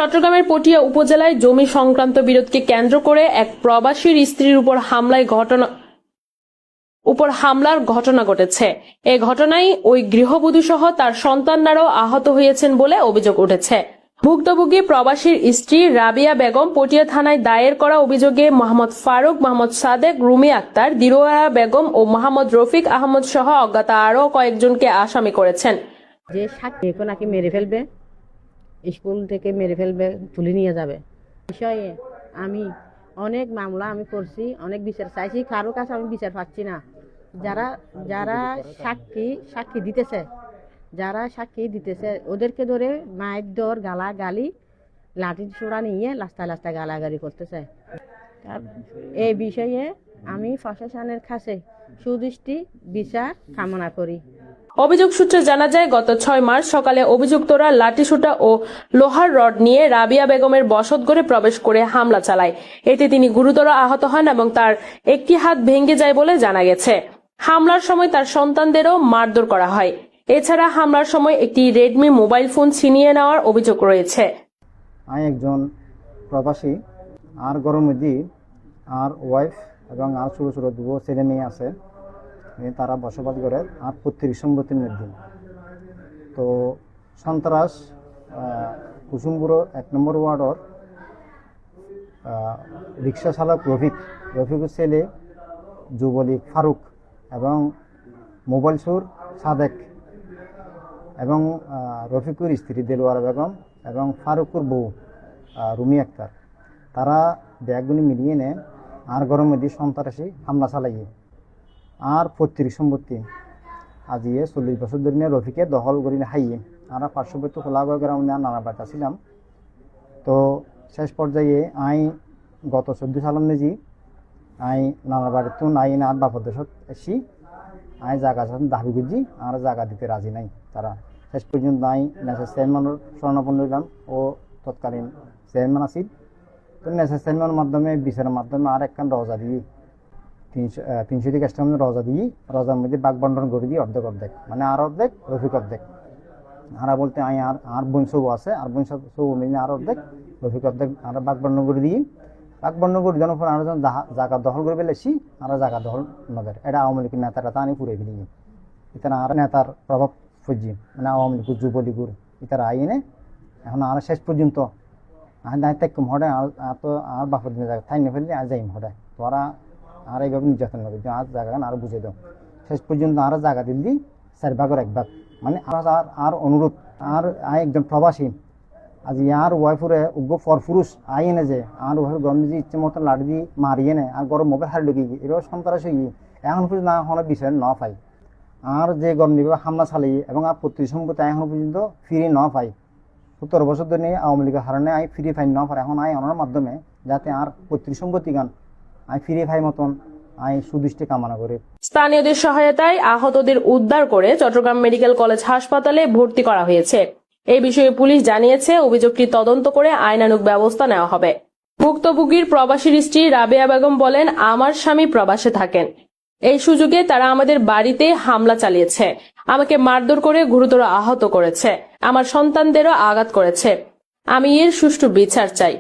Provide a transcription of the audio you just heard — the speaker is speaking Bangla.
চট্টগ্রামের পটিয়া উপজেলায় জমি সংক্রান্ত বিরোধকে কেন্দ্র করে এক প্রবাসীর স্ত্রীর উপর হামলার ঘটনা ঘটেছে। এ ঘটনায় ওই গৃহবধূ সহ তার সন্তানরাও আহত হয়েছেন বলে অভিযোগ উঠেছে। ভুক্তভোগী প্রবাসীর স্ত্রী রাবিয়া বেগম পটিয়া থানায় দায়ের করা অভিযোগে মোহাম্মদ ফারুক, মোহাম্মদ সাদেক, রুমি আক্তার, দিরোয়া বেগম ও মোহাম্মদ রফিক আহমদ সহ অজ্ঞাত আরও কয়েকজনকে আসামি করেছেন। যে সাক্ষী নাকি মেরে ফেলবে, স্কুল থেকে মেরে ফেলবে, তুলে নিয়ে যাবে বিষয়ে আমি অনেক মামলা আমি করছি, অনেক বিচার চাইছি, কারো কাছে আমি বিচার পাচ্ছি না। যারা সাক্ষী দিতেছে ওদেরকে ধরে মায়ের দর গালি লাঠির ছোড়া নিয়ে লাস্তায় গালাগালি করতেছে। এই বিষয়ে আমি প্রশাসনের কাছে সুদৃষ্টি বিচার কামনা করি। অভিযোগ সূত্রে জানা যায়, গত 6 মার্চ সকালে অভিযুক্তরা লাঠিসোঁটা ও লোহার রড নিয়ে রাবিয়া বেগমের বসতঘরে প্রবেশ করে হামলা চালায়। এতে তিনি গুরুতর আহত হন এবং তার একটি হাত ভেঙে যায় বলে জানা গেছে। হামলার সময় তার সন্তানদেরও মারধর করা হয়। এছাড়া হামলার সময় একটি রেডমি মোবাইল ফোন ছিনিয়ে নেওয়ার অভিযোগ রয়েছে। আমি একজন প্রবাসী, আর ঘরের মধ্যে আর ওয়াইফ এবং আর ছোটো ছোটো দুটো ছেলে মেয়ে আছে, তারা বসবাস করে আর পৈতৃক সম্পত্তির মধ্যে। তো সন্ত্রাস কুসুমপুর 1 নম্বর ওয়ার্ডর রিক্সা চালক রফিকুর ছেলে যুবলীগ ফারুক এবং মোবাইল চোর সাদেক এবং রফিকুর স্ত্রী দেলোয়ার বেগম এবং ফারুকুর বউ রুমি আক্তার, তারা ব্যাগগুলি মিলিয়ে নেয় আর ঘরের মধ্যে সন্ত্রাসী হামলা চালাইয়ে আর পৈতৃক সম্পত্তি আজিয়ে 40 বছর ধরে নিয়ে রফিকে দখল করে হাইয়ে। আমরা পার্শ্ববর্তী খোলাগড় গ্রামে নানা বাড়িতে ছিলাম। তো শেষ পর্যায়ে আই গত 14 সালের নেজি আই নানা বাড়িতে নাই না আর বাপর দেশত এসি আই জায়গা দাবি করছি, আর জায়গা দিতে রাজি নাই। তারা শেষ পর্যন্ত আই নেশার চেয়ারম্যানের স্বর্ণপণ নিলাম ও তৎকালীন চেয়ারম্যান আছিল। তো নেশার চেয়ারম্যানের মাধ্যমে বিচারের মাধ্যমে আর একখান রজা দিয়ে 300 কাস্টমার রজা দিয়ে রজার মধ্যে বাঘ বন্টন করে দিই অর্ধেক মানে আর অর্ধেক রফিক অর্ধেক। আর বলতে আমি আর বোন সব আছে, আর বোন সব মিলে আর অর্ধেক রফিক অর্ধেক আর বাঘ বন্টন করে দিই। বাঘ বন্টন করে দেওয়ার পর আর যখন জায়গা দখল করে ফেলেছি, আর জায়গা দখল নদের এটা আওয়ামী লীগের নেতারা তা আমি পুরে ফেলি। ইতারা আর নেতার প্রভাব ফুজি মানে আওয়ামী লীগ যুবলীগুর ইতারা আইনে এখন আর শেষ পর্যন্ত কম হঠাৎ আর বাপর দিনে জায়গা ঠাই ফেললে আর যাইম হঠাৎ তোরা আর এইভাবে নির্যাতন করবে যে আর জায়গা আর বুঝে দাও। শেষ পর্যন্ত আর জায়গা দিল্লি 4 ভাগের 1 ভাগ মানে আর অনুরোধ আর একজন প্রবাসী আজ আর ওয়াইফরে উগ্র ফরফুরুষ আইনে যে আর ওয়াইফের গরম যে ইচ্ছে মতন লাড়ি দিয়ে মারিয়ে নেয় আর গরম মোবাইল হারিয়ে গিয়ে এবার সন্ত্রাস হয়ে এখন পর্যন্ত না বিষয় ন পাই। আর যে গরম নিবে হামলা চালিয়ে এবং আর পৈতৃক সম্পত্তি এখন পর্যন্ত ফিরে ন পাই। 17 বছর ধরে আওয়ামী লীগের হারণে আই ফিরে পাই ন পারে। এখন আই অনার মাধ্যমে যাতে আর পৈতৃক সম্পত্তি গান আই ফিরে পাই মতন আই সুদৃষ্টি কামনা করে। স্থানীয়দের সহায়তায় আহতদের উদ্ধার করে চট্টগ্রাম মেডিকেল কলেজ হাসপাতালে ভর্তি করা হয়েছে। এই বিষয়ে পুলিশ জানিয়েছে অভিযোগটি তদন্ত করে আইনানুগ ব্যবস্থা নেওয়া হবে। ভুক্তভোগীর প্রবাসীর স্ত্রী রাবেয়া বেগম বলেন, আমার স্বামী প্রবাসে থাকেন। এই সুযোগে তারা আমাদের বাড়িতে হামলা চালিয়েছে, আমাকে মারধর করে গুরুতর আহত করেছে, আমার সন্তানদেরও আঘাত করেছে। আমি এর সুষ্ঠু বিচার চাই।